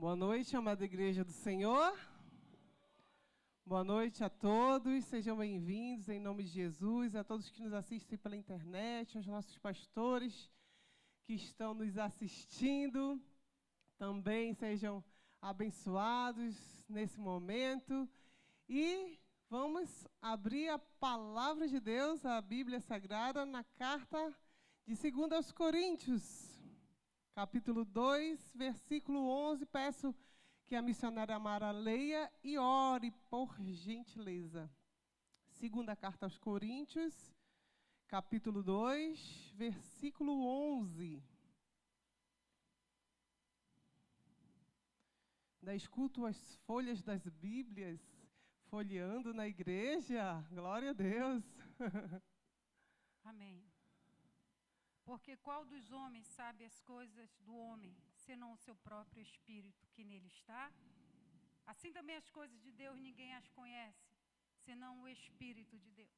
Boa noite, amada Igreja do Senhor. Boa noite a todos, sejam bem-vindos em nome de Jesus, a todos que nos assistem pela internet, aos nossos pastores que estão nos assistindo, também sejam abençoados nesse momento. E vamos abrir a Palavra de Deus, a Bíblia Sagrada, na carta de 2 aos Coríntios. Capítulo 2, versículo 11, peço que a missionária Mara leia e ore, por gentileza. Segunda carta aos Coríntios, capítulo 2, versículo 11. Ainda escuto as folhas das Bíblias folheando na igreja, glória a Deus. Amém. Porque qual dos homens sabe as coisas do homem, senão o seu próprio espírito que nele está? Assim também as coisas de Deus ninguém as conhece, senão o Espírito de Deus.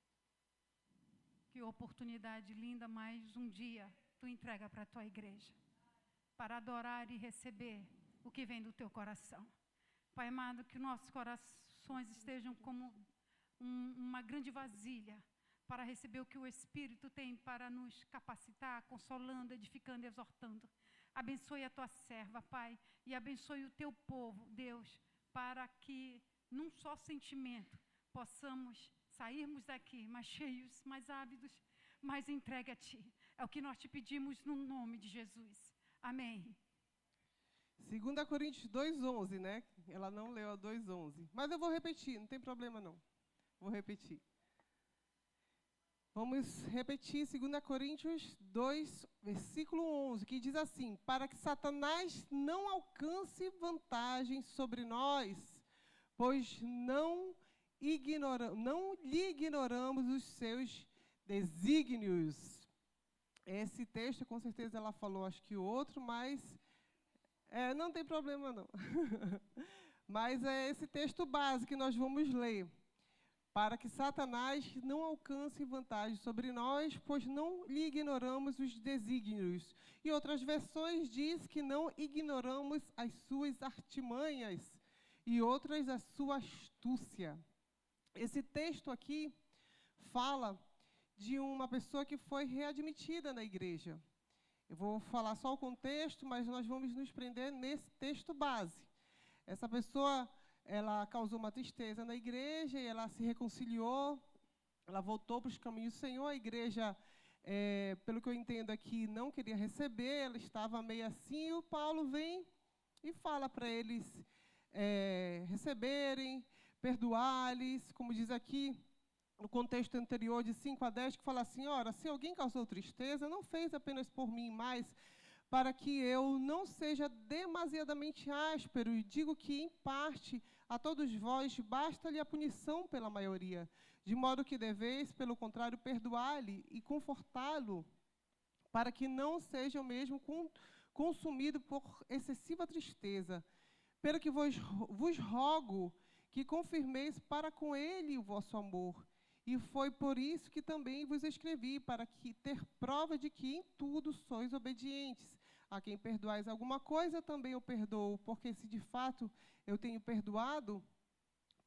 Que oportunidade linda, mais um dia tu entrega para a tua igreja, para adorar e receber o que vem do teu coração. Pai amado, que nossos corações estejam como uma grande vasilha, para receber o que o Espírito tem para nos capacitar, consolando, edificando e exortando. Abençoe a tua serva, Pai, e abençoe o teu povo, Deus, para que, num só sentimento, possamos sairmos daqui mais cheios, mais ávidos, mais entregue a Ti. É o que nós te pedimos no nome de Jesus. Amém. 2 Coríntios 2,11, né? Ela não leu a 2,11. Mas eu vou repetir, não tem problema não. Vou repetir. Vamos repetir 2 Coríntios 2, versículo 11, que diz assim: para que Satanás não alcance vantagem sobre nós, pois não lhe ignoramos os seus desígnios. Esse texto, com certeza ela falou, acho que outro, mas não tem problema não. Mas é esse texto básico que nós vamos ler. Para que Satanás não alcance vantagem sobre nós, pois não lhe ignoramos os desígnios. E outras versões diz que não ignoramos as suas artimanhas, e outras a sua astúcia. Esse texto aqui fala de uma pessoa que foi readmitida na igreja. Eu vou falar só o contexto, mas nós vamos nos prender nesse texto base. Essa pessoa, ela causou uma tristeza na igreja e ela se reconciliou, ela voltou para os caminhos do Senhor. A igreja, pelo que eu entendo aqui, não queria receber, ela estava meio assim, e o Paulo vem e fala para eles receberem, perdoar-lhes, como diz aqui, no contexto anterior de 5 a 10, que fala assim: ora, se alguém causou tristeza, não fez apenas por mim, mas para que eu não seja demasiadamente áspero, e digo que, em parte, a todos vós basta-lhe a punição pela maioria, de modo que deveis, pelo contrário, perdoar-lhe e confortá-lo, para que não seja o mesmo consumido por excessiva tristeza. Pelo que vos rogo que confirmeis para com ele o vosso amor. E foi por isso que também vos escrevi, para que ter prova de que em tudo sois obedientes. A quem perdoais alguma coisa, também eu perdoo, porque se de fato eu tenho perdoado,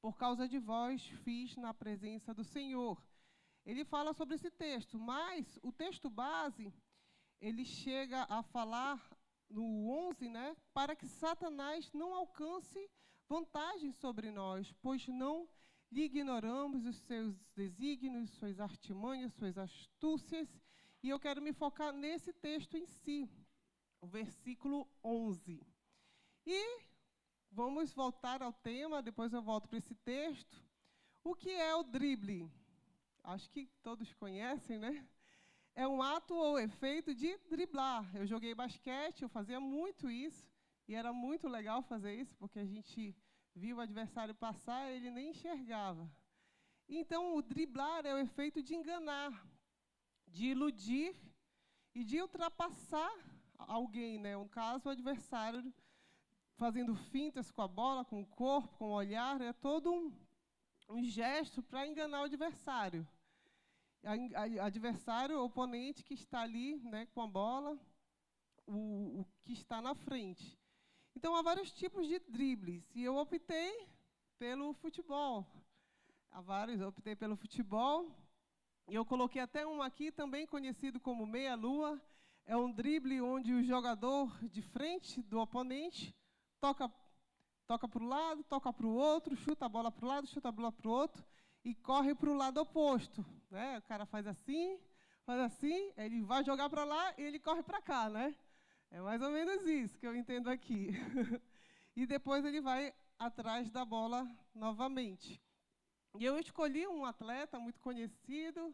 por causa de vós fiz na presença do Senhor. Ele fala sobre esse texto, mas o texto base, ele chega a falar no 11, né, para que Satanás não alcance vantagem sobre nós, pois não lhe ignoramos os seus desígnios, suas artimanhas, suas astúcias, e eu quero me focar nesse texto em si, o versículo 11. E vamos voltar ao tema, depois eu volto para esse texto. O que é o drible? Acho que todos conhecem, né? É um ato ou efeito de driblar. Eu joguei basquete, eu fazia muito isso, e era muito legal fazer isso, porque a gente viu o adversário passar, ele nem enxergava. Então, o driblar é o efeito de enganar, de iludir e de ultrapassar alguém, né? No caso, o adversário fazendo fintas com a bola, com o corpo, com o olhar, é todo um gesto para enganar o adversário. Adversário, o oponente que está ali, né, com a bola, o que está na frente. Então, há vários tipos de dribles, e eu optei pelo futebol. Eu optei pelo futebol, e eu coloquei até um aqui, também conhecido como meia-lua. É um drible onde o jogador de frente do oponente toca para o lado, toca para o outro, chuta a bola para o lado, chuta a bola para o outro, e corre para o lado oposto. Né? O cara faz assim, ele vai jogar para lá e ele corre para cá, né? É mais ou menos isso que eu entendo aqui. E depois ele vai atrás da bola novamente. E eu escolhi um atleta muito conhecido.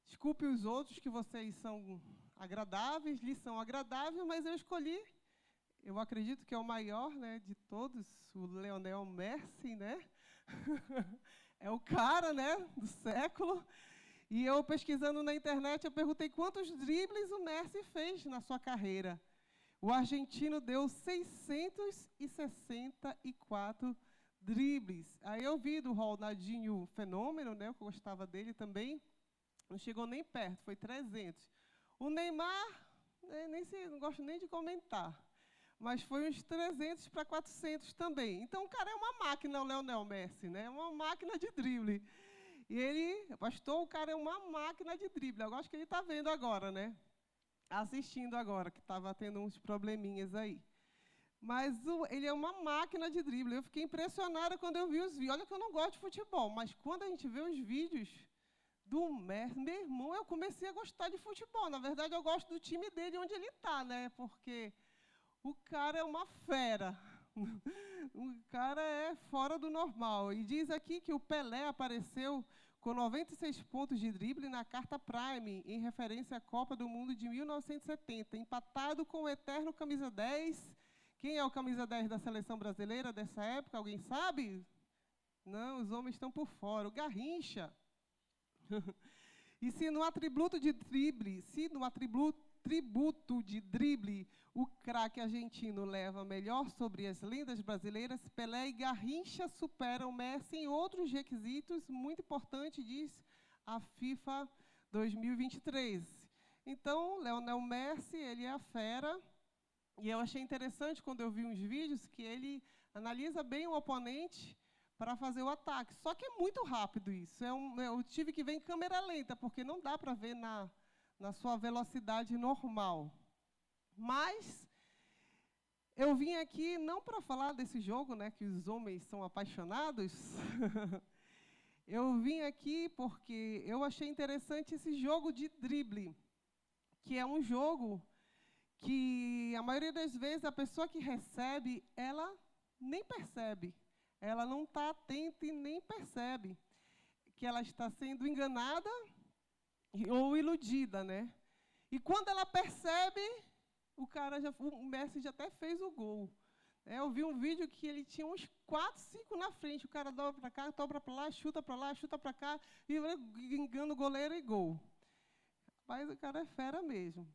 Desculpe os outros que vocês são agradáveis, lhes são agradáveis, mas eu escolhi, eu acredito que é o maior, né, de todos, o Lionel Messi, né? É o cara, né, do século. E eu, pesquisando na internet, eu perguntei quantos dribles o Messi fez na sua carreira. O argentino deu 664 dribles. Aí eu vi do Ronaldinho Fenômeno, né, eu gostava dele também, não chegou nem perto, foi 300. O Neymar, não gosto nem de comentar, mas foi uns 300 para 400 também. Então, o cara é uma máquina, o Lionel Messi, né? Uma máquina de drible. E ele, pastor, o cara é uma máquina de drible. Eu acho que ele está vendo agora, né? Assistindo agora, que estava tendo uns probleminhas aí. Mas ele é uma máquina de drible. Eu fiquei impressionada quando eu vi os vídeos. Olha que eu não gosto de futebol, mas quando a gente vê os vídeos do Messi, meu irmão, eu comecei a gostar de futebol. Na verdade, eu gosto do time dele, onde ele está, né? Porque o cara é uma fera. O cara é fora do normal. E diz aqui que o Pelé apareceu com 96 pontos de drible na carta Prime, em referência à Copa do Mundo de 1970, empatado com o eterno camisa 10. Quem é o camisa 10 da seleção brasileira dessa época? Alguém sabe? Não, os homens estão por fora. O Garrincha. E se no atributo de drible, o craque argentino leva melhor sobre as lendas brasileiras, Pelé e Garrincha superam Messi em outros requisitos muito importantes, diz a FIFA 2023. Então, Lionel Messi, ele é a fera, e eu achei interessante quando eu vi uns vídeos que ele analisa bem o oponente para fazer o ataque. Só que é muito rápido isso. Eu tive que ver em câmera lenta, porque não dá para ver na sua velocidade normal. Mas eu vim aqui não para falar desse jogo, né, que os homens são apaixonados. Eu vim aqui porque eu achei interessante esse jogo de drible, que é um jogo que a maioria das vezes a pessoa que recebe, ela nem percebe. Ela não está atenta e nem percebe que ela está sendo enganada ou iludida, né? E quando ela percebe, o Messi já até fez o gol. Eu vi um vídeo que ele tinha uns 4, 5 na frente. O cara dobra para cá, dobra para lá, chuta para cá, e engana o goleiro e gol. Mas o cara é fera mesmo.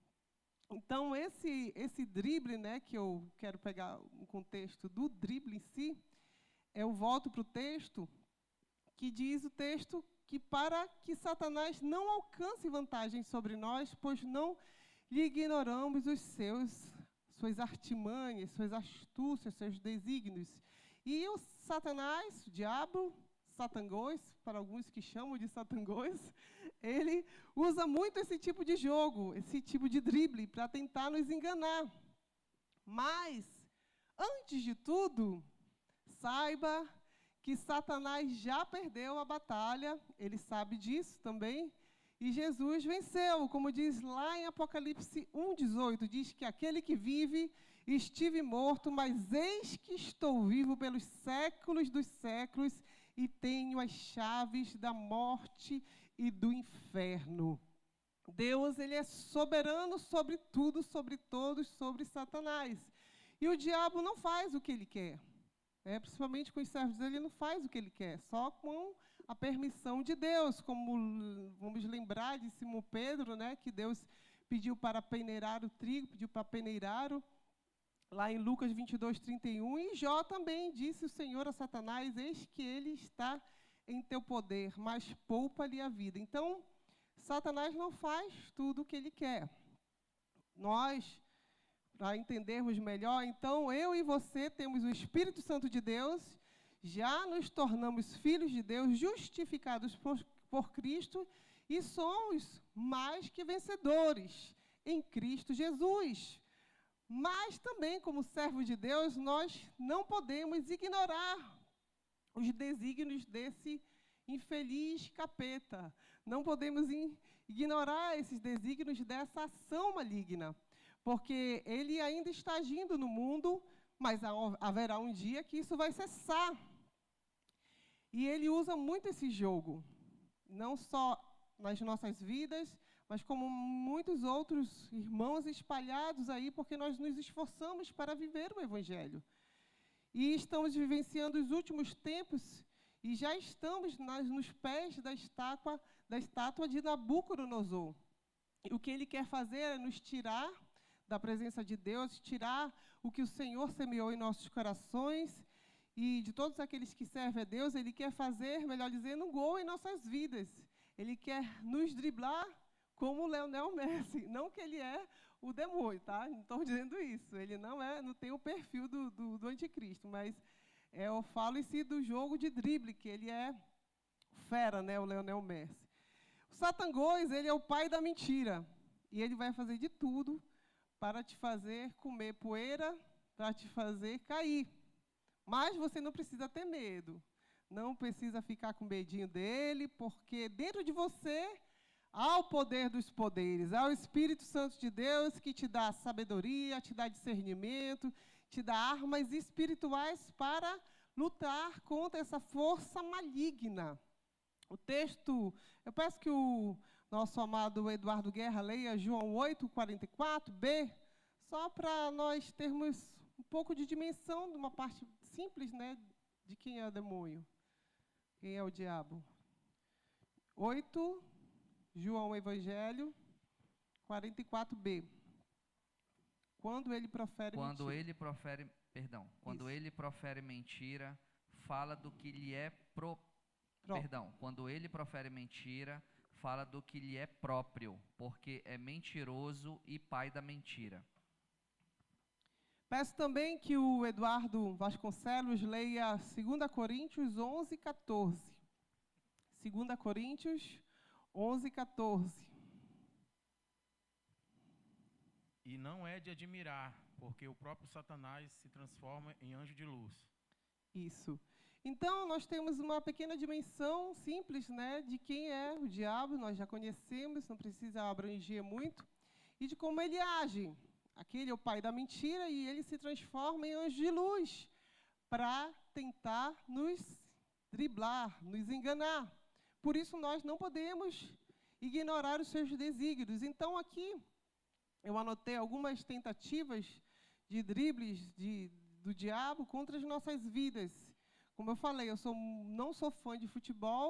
Então, esse drible, né, que eu quero pegar o contexto do drible em si, eu volto para o texto, que diz o texto que para que Satanás não alcance vantagem sobre nós, pois não lhe ignoramos suas artimanhas, suas astúcias, seus desígnios. E o Satanás, o diabo, Satangôs, para alguns que chamam de Satangôs, ele usa muito esse tipo de jogo, esse tipo de drible, para tentar nos enganar. Mas, antes de tudo, saiba que Satanás já perdeu a batalha, ele sabe disso também, e Jesus venceu, como diz lá em Apocalipse 1,18, diz que aquele que vive, estive morto, mas eis que estou vivo pelos séculos dos séculos e tenho as chaves da morte e do inferno. Deus, ele é soberano sobre tudo, sobre todos, sobre Satanás. E o diabo não faz o que ele quer. Principalmente com os servos dele, ele não faz o que ele quer, só com a permissão de Deus, como vamos lembrar de Simão Pedro, né, que Deus pediu para peneirar o trigo, pediu para peneirar lá em Lucas 22, 31, e Jó também disse o Senhor a Satanás, eis que ele está em teu poder, mas poupa-lhe a vida. Então, Satanás não faz tudo o que ele quer. Nós, para entendermos melhor, então eu e você temos o Espírito Santo de Deus, já nos tornamos filhos de Deus, justificados por Cristo, e somos mais que vencedores em Cristo Jesus. Mas também, como servos de Deus, nós não podemos ignorar os desígnios desse infeliz capeta. Não podemos ignorar esses desígnios dessa ação maligna, porque ele ainda está agindo no mundo, mas haverá um dia que isso vai cessar. E ele usa muito esse jogo, não só nas nossas vidas, mas como muitos outros irmãos espalhados aí, porque nós nos esforçamos para viver o Evangelho. E estamos vivenciando os últimos tempos e já estamos nos pés da estátua de Nabucodonosor. E o que ele quer fazer é nos tirar da presença de Deus, tirar o que o Senhor semeou em nossos corações, e de todos aqueles que servem a Deus, ele quer fazer, melhor dizendo, um gol em nossas vidas. Ele quer nos driblar como o Lionel Messi. Não que ele é o demônio, tá? Não estou dizendo isso. Ele não tem o perfil do anticristo, mas eu falo em si do jogo de drible, que ele é fera, né, o Lionel Messi. O Satangôs, ele é o pai da mentira. E ele vai fazer de tudo para te fazer comer poeira, para te fazer cair. Mas você não precisa ter medo. Não precisa ficar com medinho dele, porque dentro de você há o poder dos poderes, há o Espírito Santo de Deus que te dá sabedoria, te dá discernimento, te dá armas espirituais para lutar contra essa força maligna. O texto, eu peço que o nosso amado Eduardo Guerra leia João 8:44b, só para nós termos um pouco de dimensão de uma parte simples, né, de quem é o demônio. Quem é o diabo? 8, João Evangelho, 44b. Quando ele profere mentira. Quando ele profere mentira, fala do que lhe é Quando ele profere mentira, fala do que lhe é próprio, porque é mentiroso e pai da mentira. Peço também que o Eduardo Vasconcelos leia 2 Coríntios 11:14. 2 Coríntios 11:14. E não é de admirar, porque o próprio Satanás se transforma em anjo de luz. Isso. Então, nós temos uma pequena dimensão simples, né, de quem é o diabo, nós já conhecemos, não precisa abranger muito, e de como ele age. Aquele é o pai da mentira e ele se transforma em anjo de luz para tentar nos driblar, nos enganar. Por isso, nós não podemos ignorar os seus desígnios. Então, aqui, eu anotei algumas tentativas de dribles do diabo contra as nossas vidas. Como eu falei, não sou fã de futebol,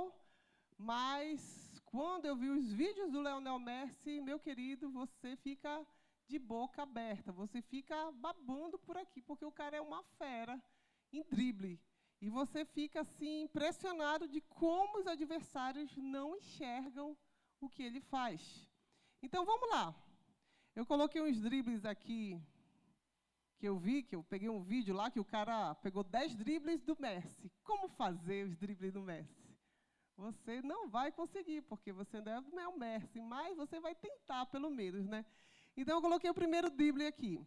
mas quando eu vi os vídeos do Lionel Messi, meu querido, você fica de boca aberta, você fica babando por aqui, porque o cara é uma fera em drible. E você fica assim impressionado de como os adversários não enxergam o que ele faz. Então vamos lá. Eu coloquei uns dribles aqui que eu peguei um vídeo lá que o cara pegou 10 dribles do Messi. Como fazer os dribles do Messi? Você não vai conseguir, porque você não é o Messi, mas você vai tentar pelo menos, né? Então eu coloquei o primeiro drible aqui.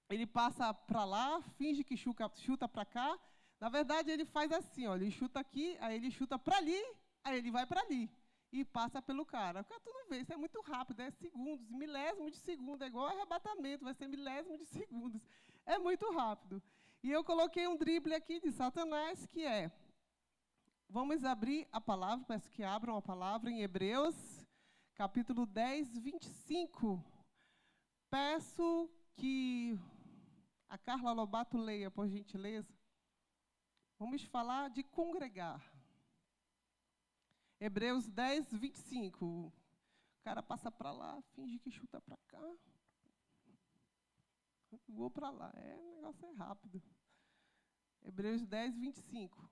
Ele passa para lá, finge que chuta para cá. Na verdade, ele faz assim, ó, ele chuta aqui, aí ele chuta para ali, aí ele vai para ali e passa pelo cara. O cara, tu não vê, isso é muito rápido, é segundos, milésimo de segundo, é igual arrebatamento, vai ser milésimo de segundos. É muito rápido. E eu coloquei um drible aqui de Satanás, que é, vamos abrir a palavra, peço que abram a palavra em Hebreus, capítulo 10, 25. Peço que a Carla Lobato leia, por gentileza. Vamos falar de congregar. Hebreus 10, 25. O cara passa para lá, finge que chuta para cá. Vou para lá. O negócio é rápido. Hebreus 10, 25.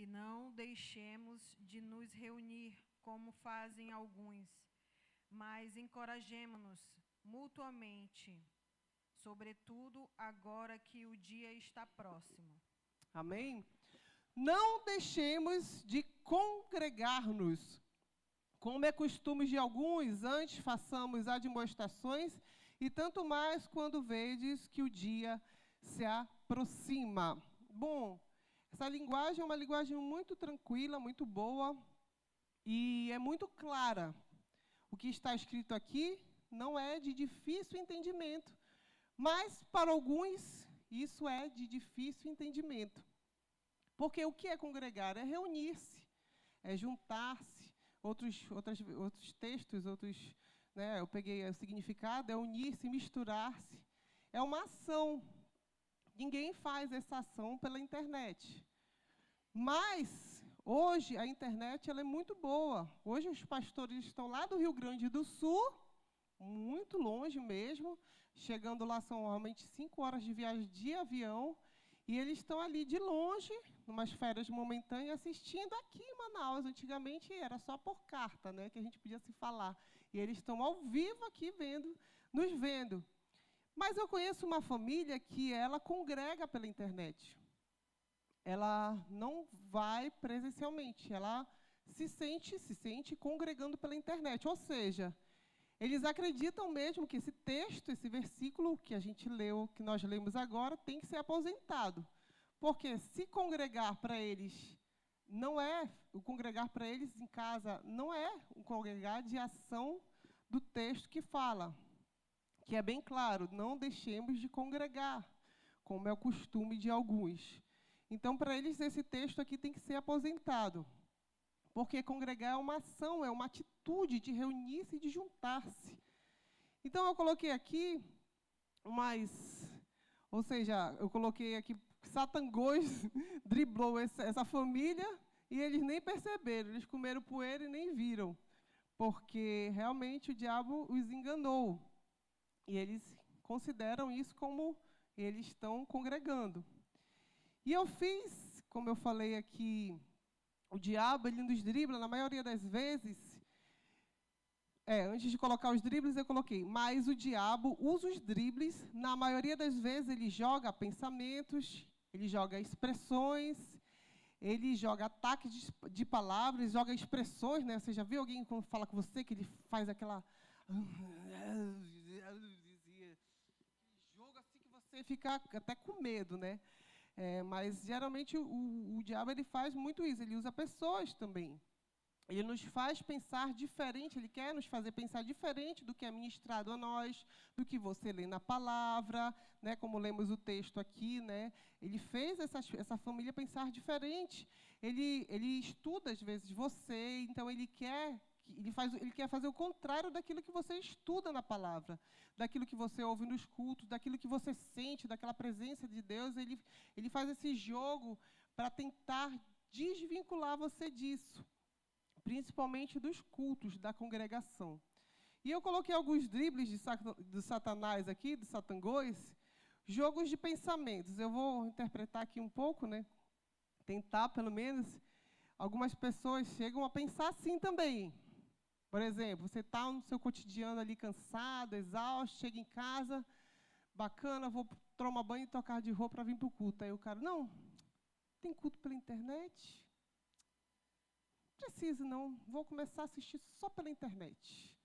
E não deixemos de nos reunir, como fazem alguns, mas encorajemo-nos mutuamente, sobretudo agora que o dia está próximo. Amém? Não deixemos de congregar-nos. Como é costume de alguns, antes façamos admoestações, e tanto mais quando vedes que o dia se aproxima. Bom, essa linguagem é uma linguagem muito tranquila, muito boa, e é muito clara. O que está escrito aqui não é de difícil entendimento, mas para alguns isso é de difícil entendimento. Porque o que é congregar? É reunir-se, é juntar-se. Outros textos, eu peguei o significado, é unir-se, misturar-se. É uma ação. Ninguém faz essa ação pela internet. Mas, hoje, a internet ela é muito boa. Hoje, os pastores estão lá do Rio Grande do Sul, muito longe mesmo. Chegando lá, são realmente 5 horas de viagem de avião. E eles estão ali de longe, umas férias momentâneas, assistindo aqui em Manaus. Antigamente era só por carta, né, que a gente podia se falar. E eles estão ao vivo aqui nos vendo. Mas eu conheço uma família que ela congrega pela internet. Ela não vai presencialmente, ela se sente congregando pela internet. Ou seja, eles acreditam mesmo que esse texto, esse versículo que a gente leu, que nós lemos agora, tem que ser aposentado. Porque se congregar para eles o congregar para eles em casa não é um congregar de ação do texto que fala, que é bem claro, não deixemos de congregar, como é o costume de alguns. Então, para eles, esse texto aqui tem que ser aposentado. Porque congregar é uma ação, é uma atitude de reunir-se e de juntar-se. Então, eu coloquei aqui eu coloquei aqui, Satangos driblou essa família e eles nem perceberam, eles comeram poeira e nem viram, porque realmente o diabo os enganou. E eles consideram isso como eles estão congregando. E eu fiz, como eu falei aqui, o diabo, ele nos dribla, na maioria das vezes, antes de colocar os dribles, eu coloquei, mas o diabo usa os dribles, na maioria das vezes ele joga pensamentos, ele joga expressões, ele joga ataques de palavras, joga expressões, né? Você já viu alguém quando fala com você, que ele faz aquela jogo assim que você fica até com medo, né? Mas, geralmente, o diabo ele faz muito isso, ele usa pessoas também. Ele nos faz pensar diferente, ele quer nos fazer pensar diferente do que é ministrado a nós, do que você lê na palavra, né, como lemos o texto aqui, né, ele fez essa família pensar diferente. Ele estuda, às vezes, você, então ele quer fazer o contrário daquilo que você estuda na palavra, daquilo que você ouve nos cultos, daquilo que você sente, daquela presença de Deus. Ele faz esse jogo para tentar desvincular você disso, principalmente dos cultos da congregação. E eu coloquei alguns dribles de Satanás aqui, de Satangos, jogos de pensamentos. Eu vou interpretar aqui um pouco, né? Tentar, pelo menos. Algumas pessoas chegam a pensar assim também. Por exemplo, você está no seu cotidiano ali cansado, exausto, chega em casa, bacana, vou tomar banho e trocar de roupa para vir para o culto. Aí o cara, não, tem culto pela internet? Preciso não, vou começar a assistir só pela internet,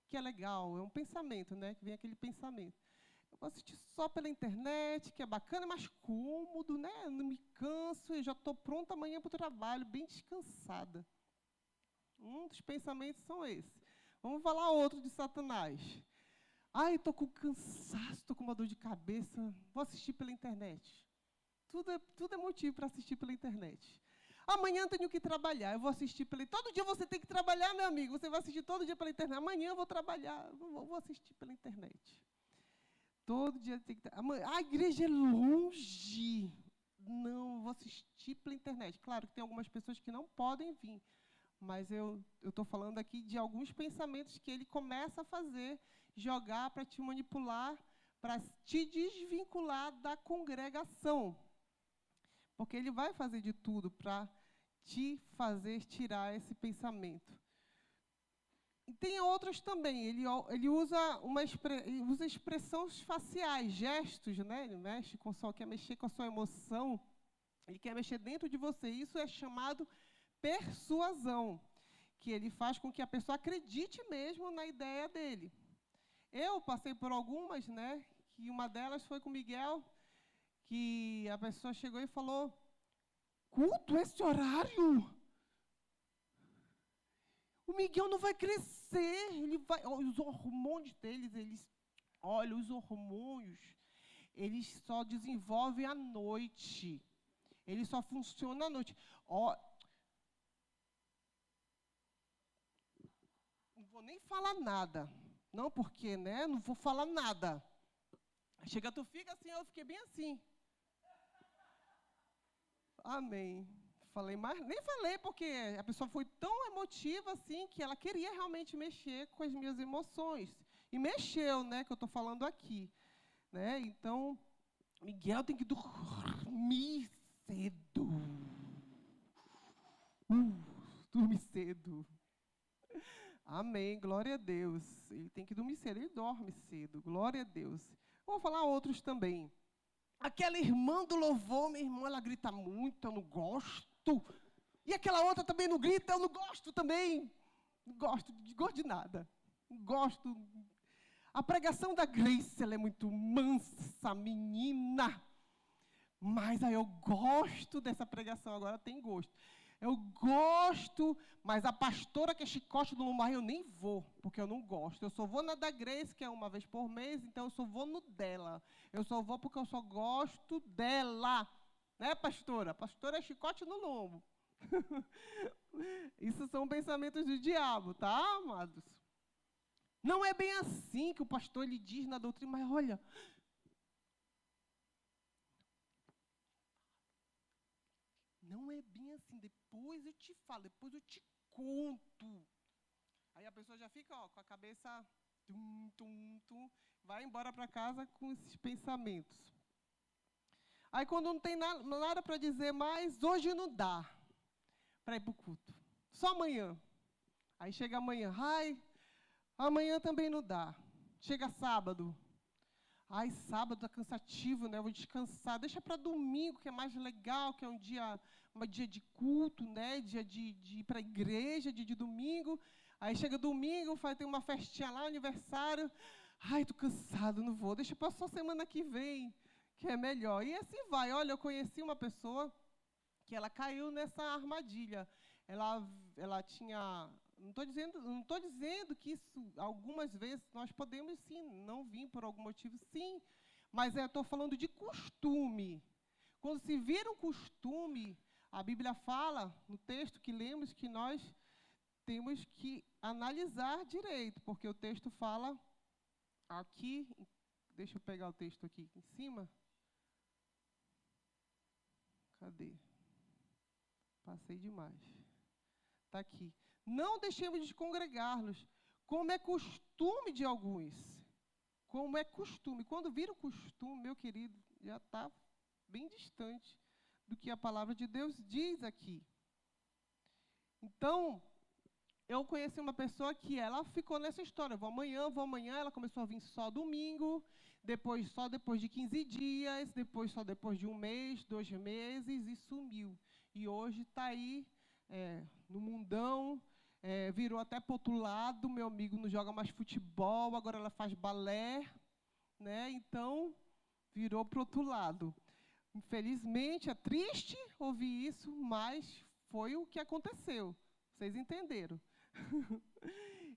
que é legal, é um pensamento, né? Que vem aquele pensamento. Eu vou assistir só pela internet, que é bacana, mais cômodo, né? Eu não me canso, eu já estou pronta amanhã para o trabalho, bem descansada. Um dos pensamentos são esses. Vamos falar outro de Satanás. Ai, estou com cansaço, estou com uma dor de cabeça, vou assistir pela internet. Tudo é motivo para assistir pela internet. Amanhã tenho que trabalhar, eu vou assistir pela internet. Todo dia você tem que trabalhar, meu amigo. Você vai assistir todo dia pela internet. Amanhã eu vou trabalhar, vou assistir pela internet. Todo dia tem que... A igreja é longe. Não, vou assistir pela internet. Claro que tem algumas pessoas que não podem vir. Mas eu estou falando aqui de alguns pensamentos que ele começa a fazer, jogar para te manipular, para te desvincular da congregação. Porque ele vai fazer de tudo para te fazer tirar esse pensamento. E tem outros também. Ele usa expressões faciais, gestos, né? Ele quer mexer com a sua emoção. Ele quer mexer dentro de você. Isso é chamado persuasão, que ele faz com que a pessoa acredite mesmo na ideia dele. Eu passei por algumas, né? Que uma delas foi com o Miguel, que a pessoa chegou e falou: culto esse horário? O Miguel não vai crescer, os hormônios deles, os hormônios, eles só desenvolvem à noite. Ele só funciona à noite. Não vou nem falar nada. Não, porque, né? Não vou falar nada. Chega, tu fica assim, eu fiquei bem assim. Amém. Nem falei, porque a pessoa foi tão emotiva assim que ela queria realmente mexer com as minhas emoções. E mexeu, né? Que eu estou falando aqui. Né? Então, Miguel tem que dormir cedo. Dormir cedo. Amém, glória a Deus. Ele tem que dormir cedo, ele dorme cedo, glória a Deus. Vou falar outros também. Aquela irmã do louvor, minha irmã, ela grita muito, eu não gosto. E aquela outra também não grita, eu não gosto também. Não gosto de nada. Não gosto. A pregação da Grace, ela é muito mansa, menina. Mas aí eu gosto dessa pregação, agora tem gosto. Eu gosto, mas a pastora que é chicote do Lumar, eu nem vou, porque eu não gosto. Eu só vou na da Grace, que é uma vez por mês, então eu só vou no dela. Eu só vou porque eu só gosto dela. Né, pastora? Pastora é chicote no lombo. Isso são pensamentos do diabo, tá, amados? Não é bem assim que o pastor lhe diz na doutrina, mas olha... Não é bem assim, depois eu te falo, depois eu te conto. Aí a pessoa já fica com a cabeça, vai embora para casa com esses pensamentos. Aí quando não tem nada para dizer mais, hoje não dá para ir para o culto. Só amanhã. Aí chega amanhã, amanhã também não dá. Chega sábado. Sábado está cansativo, né? Eu vou descansar. Deixa para domingo, que é mais legal, que é um dia de culto, né? Dia de ir para a igreja, dia de domingo. Aí chega domingo, tem uma festinha lá, aniversário. Estou cansado, não vou. Deixa para só semana que vem, que é melhor. E assim vai. Olha, eu conheci uma pessoa que ela caiu nessa armadilha. Ela tinha... Não estou dizendo que isso, algumas vezes, nós podemos, sim, não vir por algum motivo, sim. Mas eu estou falando de costume. Quando se vira um costume, a Bíblia fala, no texto que lemos, que nós temos que analisar direito, porque o texto fala aqui, deixa eu pegar o texto aqui em cima. Cadê? Passei demais. Está aqui. Não deixemos de congregar-nos, como é costume de alguns. Como é costume. Quando vira o costume, meu querido, já está bem distante do que a palavra de Deus diz aqui. Então, eu conheci uma pessoa que ela ficou nessa história. Vou amanhã. Ela começou a vir só domingo, só depois de 15 dias, só depois de um mês, 2 meses, e sumiu. E hoje está aí no mundão, virou até para o outro lado. Meu amigo não joga mais futebol, agora ela faz balé, né? Então, virou para o outro lado. Infelizmente, é triste ouvir isso, mas foi o que aconteceu. Vocês entenderam.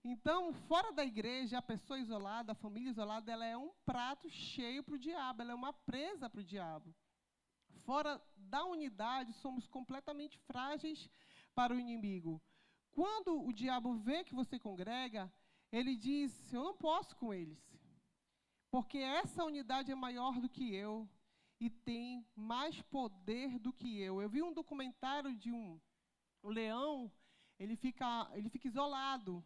Então, fora da igreja, a pessoa isolada, a família isolada, ela é um prato cheio para o diabo, ela é uma presa para o diabo. Fora da unidade, somos completamente frágeis para o inimigo. Quando o diabo vê que você congrega, ele diz, eu não posso com eles, porque essa unidade é maior do que eu e tem mais poder do que eu. Eu vi um documentário de um leão, ele fica isolado,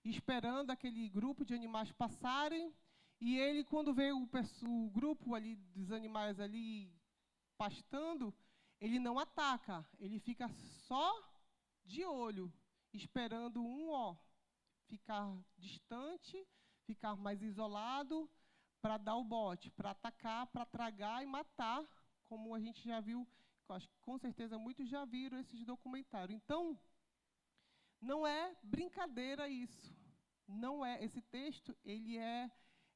esperando aquele grupo de animais passarem, e ele, quando vê o grupo ali dos animais ali pastando, ele não ataca, ele fica só de olho, esperando ficar distante, ficar mais isolado, para dar o bote, para atacar, para tragar e matar, como a gente já viu, acho que com certeza muitos já viram esses documentários. Então, não é brincadeira isso. Não é, esse texto, ele é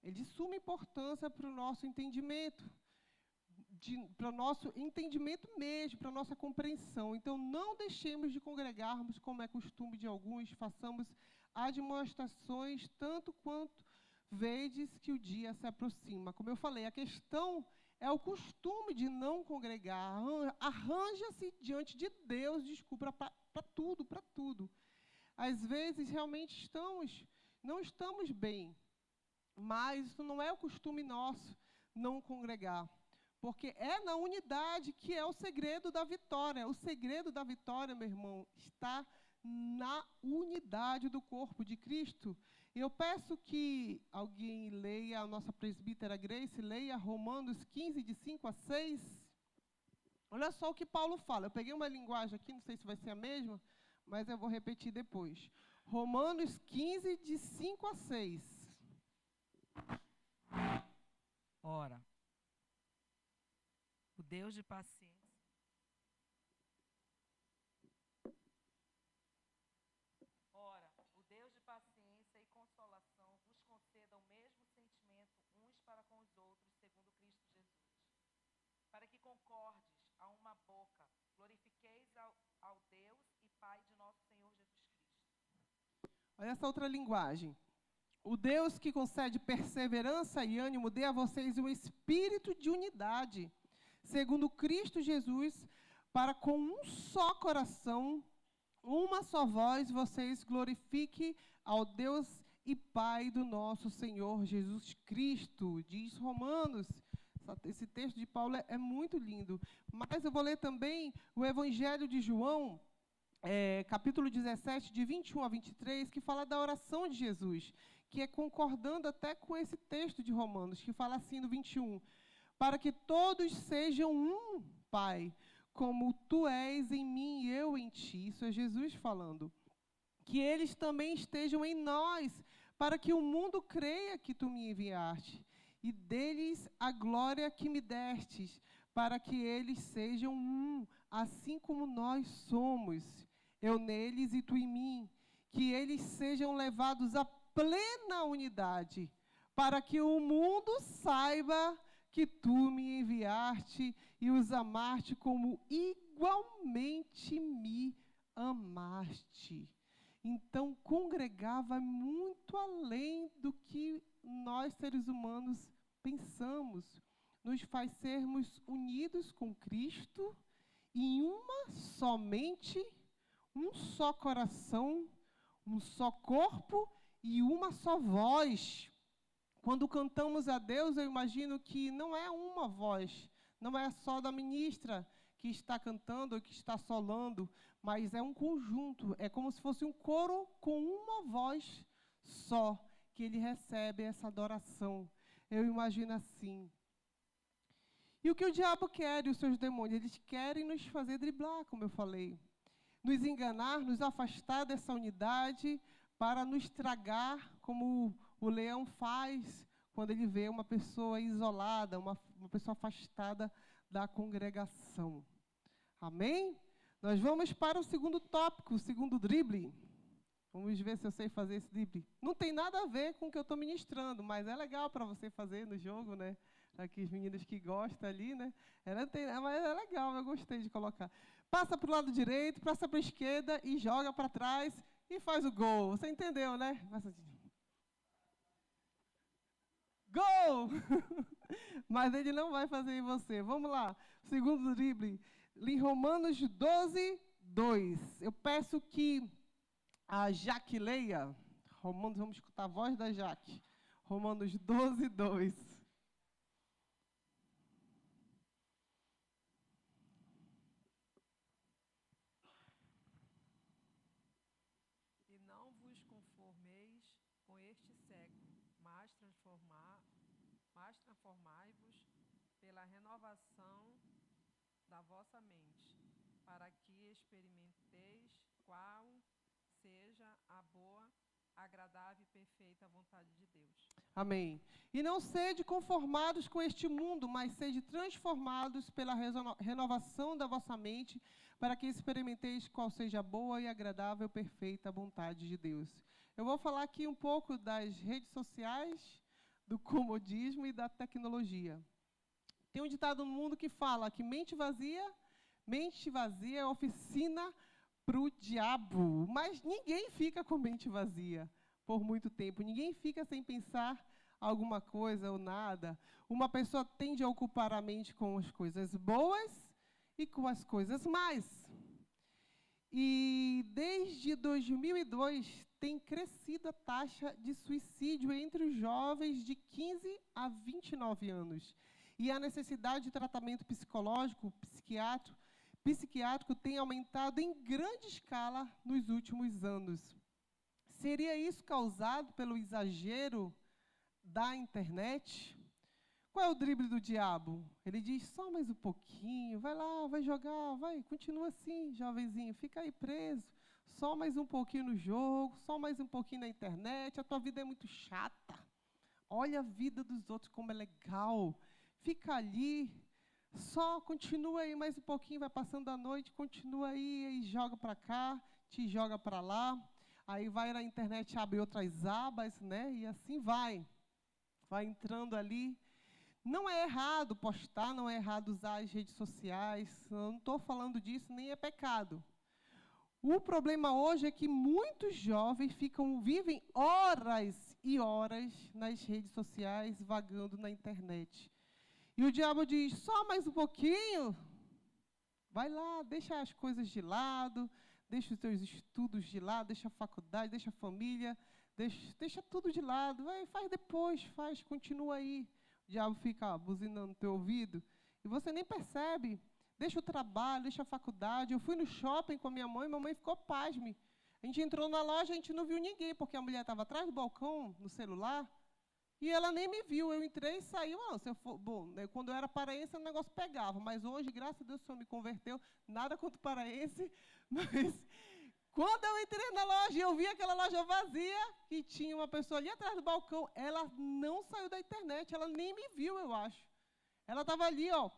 de suma importância para o nosso entendimento, para o nosso entendimento mesmo, para a nossa compreensão. Então, não deixemos de congregarmos, como é costume de alguns, façamos admoestações, tanto quanto vedes que o dia se aproxima. Como eu falei, a questão é o costume de não congregar. Arranja-se diante de Deus, desculpa, para tudo, para tudo. Às vezes, realmente, não estamos bem, mas isso não é o costume nosso, não congregar. Porque é na unidade que é o segredo da vitória. O segredo da vitória, meu irmão, está na unidade do corpo de Cristo. Eu peço que alguém leia, a nossa presbítera Grace, leia Romanos 15, de 5 a 6. Olha só o que Paulo fala. Eu peguei uma linguagem aqui, não sei se vai ser a mesma, mas eu vou repetir depois. Romanos 15, de 5 a 6. Ora, o Deus de paciência. Ora, o Deus de paciência e consolação vos conceda o mesmo sentimento uns para com os outros, segundo Cristo Jesus, para que concordes a uma boca, glorifiqueis ao Deus e Pai de nosso Senhor Jesus Cristo. Olha essa outra linguagem. O Deus que concede perseverança e ânimo dê a vocês um espírito de unidade, segundo Cristo Jesus, para com um só coração, uma só voz, vocês glorifiquem ao Deus e Pai do nosso Senhor Jesus Cristo. Diz Romanos. Esse texto de Paulo é muito lindo. Mas eu vou ler também o Evangelho de João, capítulo 17, de 21 a 23, que fala da oração de Jesus, que é concordando até com esse texto de Romanos, que fala assim no 21, para que todos sejam um, Pai, como tu és em mim e eu em ti. Isso é Jesus falando. Que eles também estejam em nós, para que o mundo creia que tu me enviaste. E deles a glória que me destes, para que eles sejam um, assim como nós somos, eu neles e tu em mim, que eles sejam levados à plena unidade, para que o mundo saiba que tu me enviaste e os amaste como igualmente me amaste. Então, congregar vai muito além do que nós, seres humanos, pensamos. Nos faz sermos unidos com Cristo em uma só mente, um só coração, um só corpo e uma só voz. Quando cantamos a Deus, eu imagino que não é uma voz, não é só da ministra que está cantando ou que está solando, mas é um conjunto, é como se fosse um coro com uma voz só, que ele recebe essa adoração. Eu imagino assim. E o que o diabo quer e os seus demônios? Eles querem nos fazer driblar, como eu falei. Nos enganar, nos afastar dessa unidade, para nos tragar, como o leão faz quando ele vê uma pessoa isolada, uma pessoa afastada da congregação. Amém? Nós vamos para o segundo tópico, o segundo drible. Vamos ver se eu sei fazer esse drible. Não tem nada a ver com o que eu estou ministrando, mas é legal para você fazer no jogo, né? Aqui os meninos que gostam ali, né? Mas é legal, eu gostei de colocar. Passa para o lado direito, passa para a esquerda e joga para trás e faz o gol. Você entendeu, né? Gol! Mas ele não vai fazer em você. Vamos lá. Segundo drible. Em Romanos 12, 2. Eu peço que a Jaque leia. Romanos, vamos escutar a voz da Jaque. Romanos 12, 2. E não vos conformeis com este século, mas transformai-vos pela renovação da a vossa mente, para que experimenteis qual seja a boa, agradável e perfeita vontade de Deus. Amém. E não sede conformados com este mundo, mas sede transformados pela renovação da vossa mente, para que experimenteis qual seja a boa e agradável e perfeita vontade de Deus. Eu vou falar aqui um pouco das redes sociais, do comodismo e da tecnologia. Tem um ditado no mundo que fala que mente vazia é oficina para o diabo. Mas ninguém fica com mente vazia por muito tempo. Ninguém fica sem pensar alguma coisa ou nada. Uma pessoa tende a ocupar a mente com as coisas boas e com as coisas más. E desde 2002 tem crescido a taxa de suicídio entre os jovens de 15 a 29 anos. E a necessidade de tratamento psicológico, psiquiátrico tem aumentado em grande escala nos últimos anos. Seria isso causado pelo exagero da internet? Qual é o drible do diabo? Ele diz, só mais um pouquinho, vai lá, vai jogar, vai, continua assim, jovenzinho, fica aí preso. Só mais um pouquinho no jogo, só mais um pouquinho na internet, a tua vida é muito chata. Olha a vida dos outros como é legal. Fica ali, só continua aí mais um pouquinho, vai passando a noite, continua aí, joga para cá, te joga para lá. Aí vai na internet, abre outras abas, né? E assim vai entrando ali. Não é errado postar, não é errado usar as redes sociais, eu não estou falando disso, nem é pecado. O problema hoje é que muitos jovens vivem horas e horas nas redes sociais, vagando na internet. E o diabo diz, só mais um pouquinho, vai lá, deixa as coisas de lado, deixa os teus estudos de lado, deixa a faculdade, deixa a família, deixa tudo de lado, faz depois, continua aí. O diabo fica buzinando no teu ouvido e você nem percebe. Deixa o trabalho, deixa a faculdade. Eu fui no shopping com a minha mãe ficou pasme. A gente entrou na loja, a gente não viu ninguém, porque a mulher estava atrás do balcão, no celular, e ela nem me viu. Eu entrei e saí. Quando eu era paraense, o negócio pegava, mas hoje, graças a Deus, o Senhor me converteu, nada contra o paraense, mas quando eu entrei na loja e eu vi aquela loja vazia, e tinha uma pessoa ali atrás do balcão, ela não saiu da internet, ela nem me viu, eu acho. Ela estava ali, ó,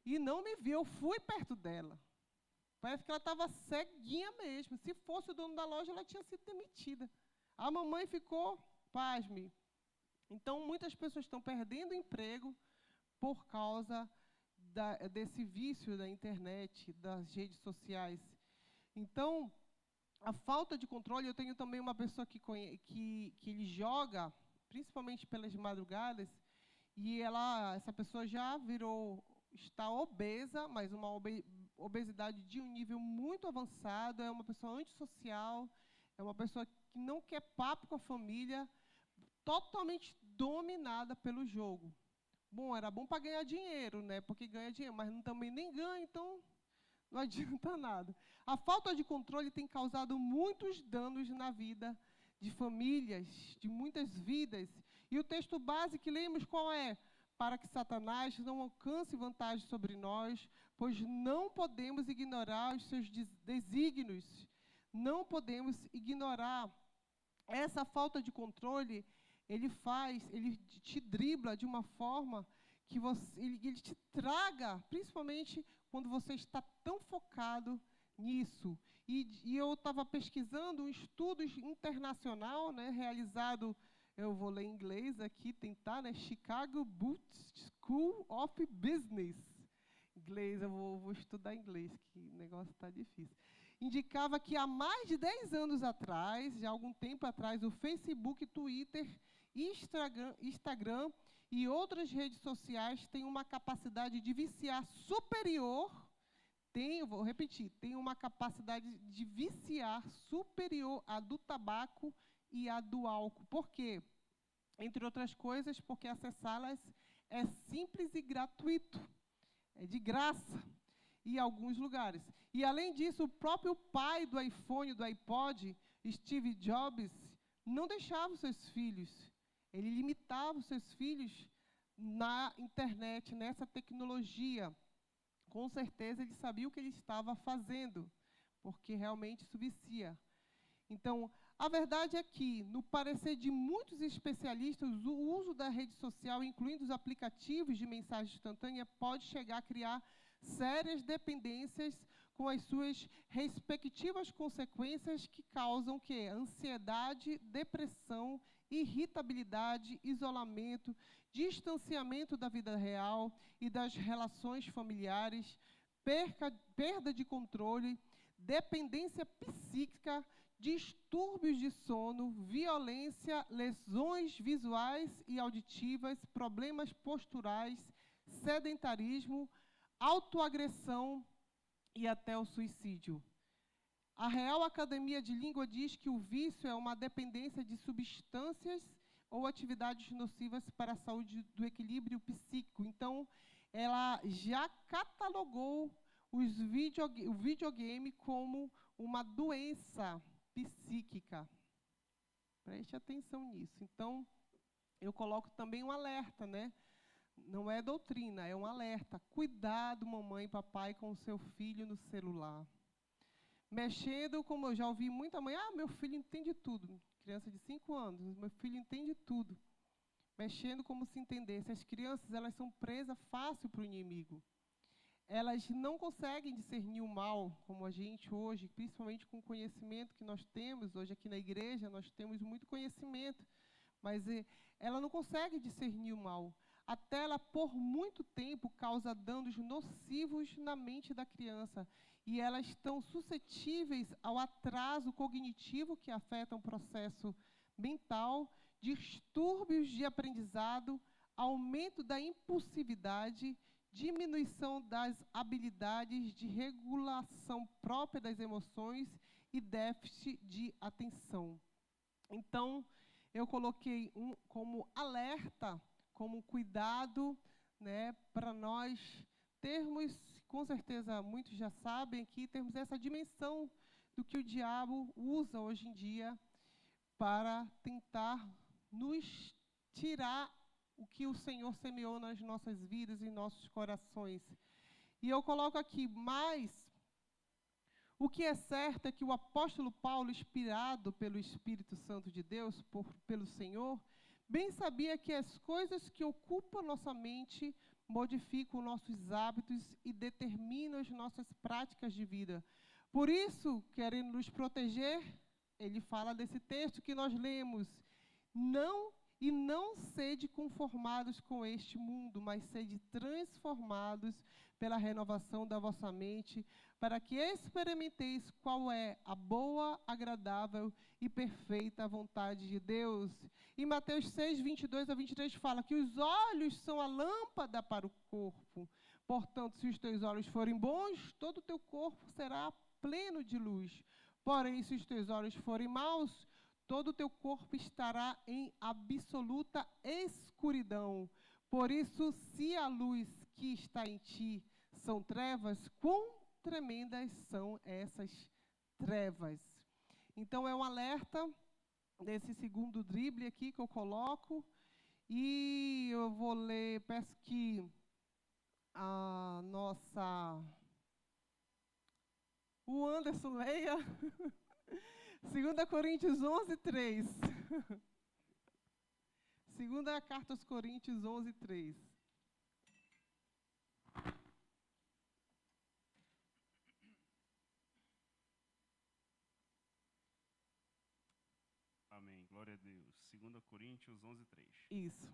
e não me viu. Eu fui perto dela. Parece que ela estava ceguinha mesmo. Se fosse o dono da loja, ela tinha sido demitida. A mamãe ficou pasme. Então, muitas pessoas estão perdendo emprego por causa desse vício da internet, das redes sociais. Então, a falta de controle, eu tenho também uma pessoa que ele joga, principalmente pelas madrugadas, e essa pessoa já está obesa, mas uma obesidade de um nível muito avançado, é uma pessoa antissocial, é uma pessoa que não quer papo com a família, totalmente dominada pelo jogo. Bom, era bom para ganhar dinheiro, né? Porque ganha dinheiro, mas também nem ganha, então não adianta nada. A falta de controle tem causado muitos danos na vida de famílias, de muitas vidas. E o texto base que lemos qual é? Para que Satanás não alcance vantagem sobre nós, pois não podemos ignorar os seus desígnios. Não podemos ignorar essa falta de controle. Ele te dribla de uma forma que ele te traga, principalmente quando você está tão focado nisso. E eu estava pesquisando um estudo internacional, né, realizado, eu vou ler em inglês aqui, tentar, né, Chicago Booth School of Business. Inglês, eu vou estudar inglês, que o negócio está difícil. Indicava que há mais de 10 anos atrás, já há algum tempo atrás, o Facebook, Twitter, Instagram e outras redes sociais têm uma capacidade de viciar superior, vou repetir, tem uma capacidade de viciar superior à do tabaco e à do álcool. Por quê? Entre outras coisas, porque acessá-las é simples e gratuito, é de graça em alguns lugares. E, além disso, o próprio pai do iPhone, do iPod, Steve Jobs, não deixava os seus filhos. Ele limitava os seus filhos na internet, nessa tecnologia. Com certeza ele sabia o que ele estava fazendo, porque realmente isso vicia. Então, a verdade é que, no parecer de muitos especialistas, o uso da rede social, incluindo os aplicativos de mensagem instantânea, pode chegar a criar sérias dependências com as suas respectivas consequências que causam o quê? Ansiedade, depressão, irritabilidade, isolamento, distanciamento da vida real e das relações familiares, perda de controle, dependência psíquica, distúrbios de sono, violência, lesões visuais e auditivas, problemas posturais, sedentarismo, autoagressão e até o suicídio. A Real Academia de Língua diz que o vício é uma dependência de substâncias ou atividades nocivas para a saúde do equilíbrio psíquico. Então, ela já catalogou o videogame como uma doença psíquica. Preste atenção nisso. Então, eu coloco também um alerta, né? Não é doutrina, é um alerta. Cuidado, mamãe e papai, com o seu filho no celular. Mexendo, como eu já ouvi muita mãe, meu filho entende tudo. Criança de 5 anos, meu filho entende tudo. Mexendo como se entendesse. As crianças, elas são presa fácil para o inimigo. Elas não conseguem discernir o mal, como a gente hoje, principalmente com o conhecimento que nós temos, hoje aqui na igreja, nós temos muito conhecimento, mas ela não consegue discernir o mal. A tela, por muito tempo, causa danos nocivos na mente da criança, e elas estão suscetíveis ao atraso cognitivo que afeta o processo mental, distúrbios de aprendizado, aumento da impulsividade, diminuição das habilidades de regulação própria das emoções e déficit de atenção. Então, eu coloquei como alerta, como cuidado, né, para nós termos, com certeza muitos já sabem aqui, termos essa dimensão do que o diabo usa hoje em dia para tentar nos tirar o que o Senhor semeou nas nossas vidas e nossos corações. E eu coloco aqui, mas o que é certo é que o apóstolo Paulo, inspirado pelo Espírito Santo de Deus, pelo Senhor, bem sabia que as coisas que ocupam nossa mente modificam nossos hábitos e determinam as nossas práticas de vida. Por isso, querendo nos proteger, ele fala desse texto que nós lemos, não sede conformados com este mundo, mas sede transformados pela renovação da vossa mente, para que experimenteis qual é a boa, agradável e perfeita vontade de Deus. Em Mateus 6, 22 a 23 fala que os olhos são a lâmpada para o corpo. Portanto, se os teus olhos forem bons, todo o teu corpo será pleno de luz. Porém, se os teus olhos forem maus, todo o teu corpo estará em absoluta escuridão. Por isso, se a luz que está em ti são trevas, quão tremendas são essas trevas. Então, é um alerta desse segundo drible aqui que eu coloco. E eu vou ler, peço que o Anderson leia. 2 Coríntios 11, 3. Segunda carta aos Coríntios 11, 3. Amém. Glória a Deus. 2 Coríntios 11, 3. Isso.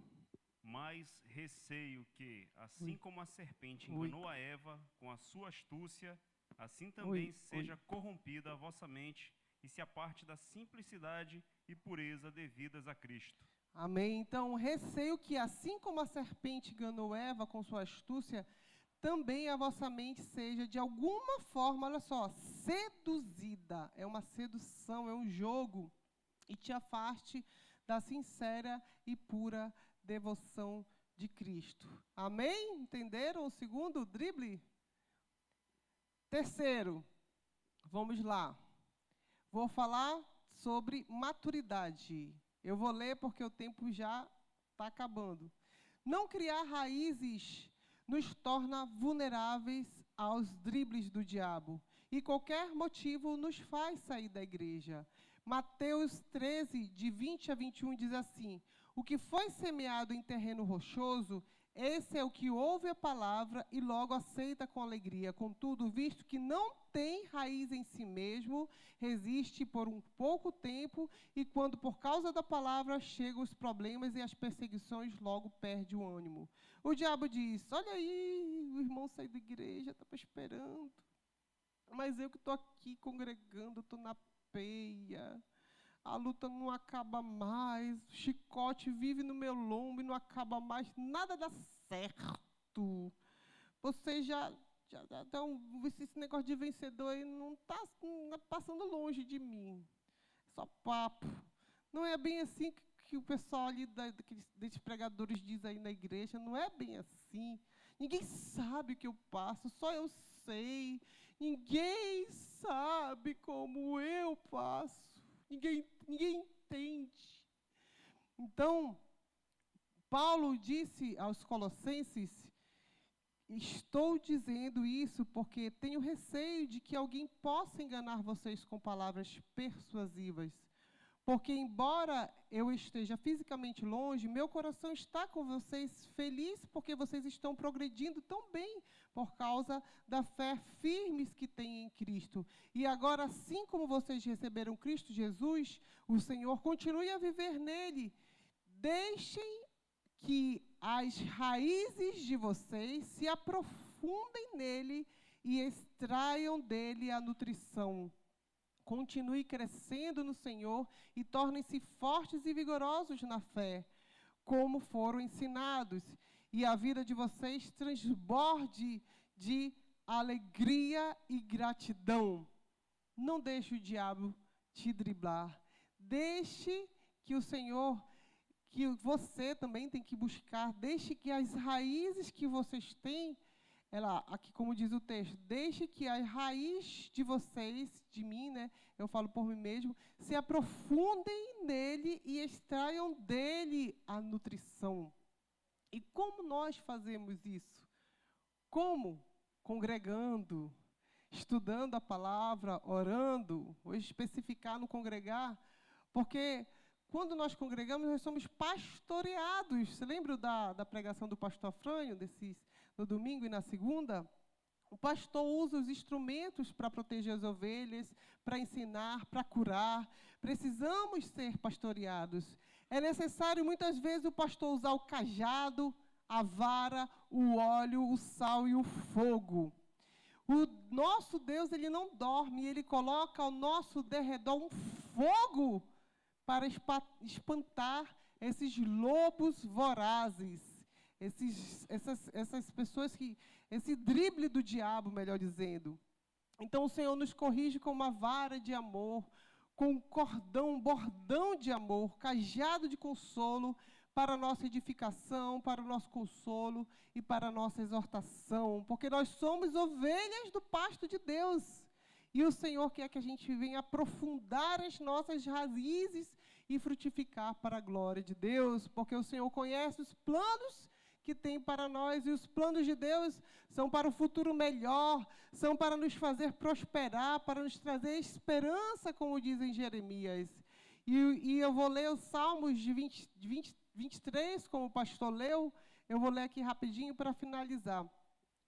Mas receio que, assim como a serpente enganou a Eva com a sua astúcia, assim também seja corrompida a vossa mente e se aparte da simplicidade e pureza devidas a Cristo. Amém. Então, receio que, assim como a serpente enganou Eva com sua astúcia, também a vossa mente seja, de alguma forma, olha só, seduzida. É uma sedução, é um jogo. E te afaste da sincera e pura devoção de Cristo. Amém? Entenderam o segundo drible? Terceiro, vamos lá. Vou falar sobre maturidade. Eu vou ler porque o tempo já está acabando. Não criar raízes nos torna vulneráveis aos dribles do diabo. E qualquer motivo nos faz sair da igreja. Mateus 13, de 20 a 21, diz assim: o que foi semeado em terreno rochoso, esse é o que ouve a palavra e logo aceita com alegria. Contudo, visto que não tem raiz em si mesmo, resiste por um pouco tempo e quando por causa da palavra chegam os problemas e as perseguições, logo perde o ânimo. O diabo diz: olha aí, o irmão saiu da igreja, estava esperando. Mas eu que estou aqui congregando, estou na peia. A luta não acaba mais, o chicote vive no meu lombo e não acaba mais, nada dá certo. Você já esse negócio de vencedor aí não está passando longe de mim. Só papo. Não é bem assim que o pessoal ali desses pregadores diz aí na igreja, não é bem assim. Ninguém sabe o que eu passo, só eu sei. Ninguém sabe como eu passo. Ninguém entende. Então, Paulo disse aos Colossenses: estou dizendo isso porque tenho receio de que alguém possa enganar vocês com palavras persuasivas. Porque, embora eu esteja fisicamente longe, meu coração está com vocês, feliz porque vocês estão progredindo tão bem por causa da fé firmes que têm em Cristo. E agora, assim como vocês receberam Cristo Jesus, o Senhor continue a viver nele. Deixem que as raízes de vocês se aprofundem nele e extraiam dele a nutrição. Continue crescendo no Senhor e tornem-se fortes e vigorosos na fé, como foram ensinados. E a vida de vocês transborde de alegria e gratidão. Não deixe o diabo te driblar. Deixe que o Senhor, que você também tem que buscar, deixe que as raízes que vocês têm, aqui como diz o texto, deixe que a raiz de vocês, de mim, né, eu falo por mim mesmo, se aprofundem nele e extraiam dele a nutrição. E como nós fazemos isso? Como? Congregando, estudando a palavra, orando, vou especificar no congregar, porque quando nós congregamos, nós somos pastoreados. Você lembra da pregação do pastor Afrânio, no domingo e na segunda? O pastor usa os instrumentos para proteger as ovelhas, para ensinar, para curar. Precisamos ser pastoreados. É necessário, muitas vezes, o pastor usar o cajado, a vara, o óleo, o sal e o fogo. O nosso Deus, ele não dorme, ele coloca ao nosso derredor um fogo para espantar esses lobos vorazes, essas pessoas esse drible do diabo, melhor dizendo. Então o Senhor nos corrige com uma vara de amor, com um cordão, um bordão de amor, cajado de consolo, para a nossa edificação, para o nosso consolo e para a nossa exortação, porque nós somos ovelhas do pasto de Deus. E o Senhor quer que a gente venha aprofundar as nossas raízes e frutificar para a glória de Deus, porque o Senhor conhece os planos que tem para nós, e os planos de Deus são para o futuro melhor, são para nos fazer prosperar, para nos trazer esperança, como diz em Jeremias. E eu vou ler os Salmos de 23, como o pastor leu, eu vou ler aqui rapidinho para finalizar.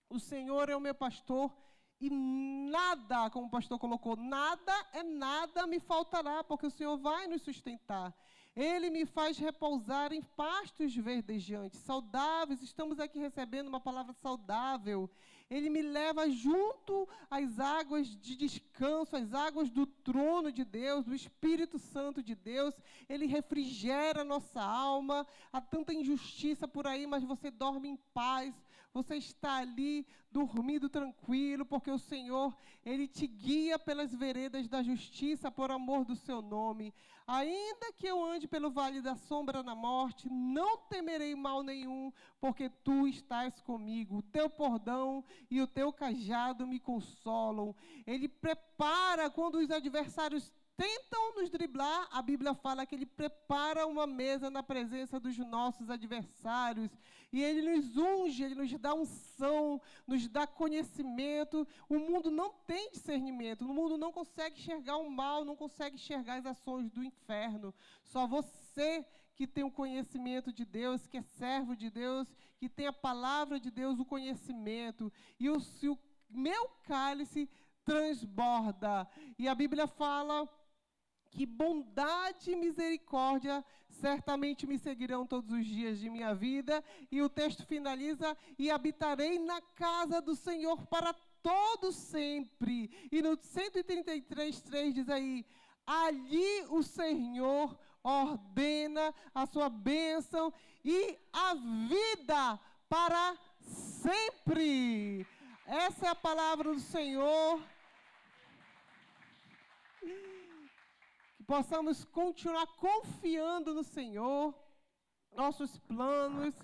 O Senhor é o meu pastor, e nada, como o pastor colocou, nada me faltará, porque o Senhor vai nos sustentar. Ele me faz repousar em pastos verdejantes, saudáveis. Estamos aqui recebendo uma palavra saudável. Ele me leva junto às águas de descanso, às águas do trono de Deus, do Espírito Santo de Deus. Ele refrigera a nossa alma. Há tanta injustiça por aí, mas você dorme em paz. Você está ali dormindo tranquilo, porque o Senhor, Ele te guia pelas veredas da justiça por amor do seu nome. Ainda que eu ande pelo vale da sombra da morte, não temerei mal nenhum, porque tu estás comigo. O teu bordão e o teu cajado me consolam. Ele prepara quando os adversários tentam nos driblar, a Bíblia fala que Ele prepara uma mesa na presença dos nossos adversários, e Ele nos unge, Ele nos dá unção, nos dá conhecimento. O mundo não tem discernimento, o mundo não consegue enxergar o mal, não consegue enxergar as ações do inferno. Só você que tem o conhecimento de Deus, que é servo de Deus, que tem a palavra de Deus, o conhecimento. E o meu cálice transborda. E a Bíblia fala que bondade e misericórdia certamente me seguirão todos os dias de minha vida. E o texto finaliza: e habitarei na casa do Senhor para todo sempre. E no 133:3 diz aí: ali o Senhor ordena a sua bênção e a vida para sempre. Essa é a palavra do Senhor. Que possamos continuar confiando no Senhor, nossos planos,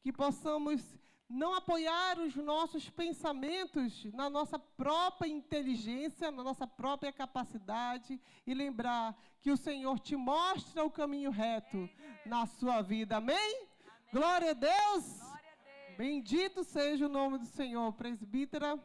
que possamos não apoiar os nossos pensamentos na nossa própria inteligência, na nossa própria capacidade, e lembrar que o Senhor te mostra o caminho reto na sua vida. Amém? Glória a Deus! Bendito seja o nome do Senhor. Presbítera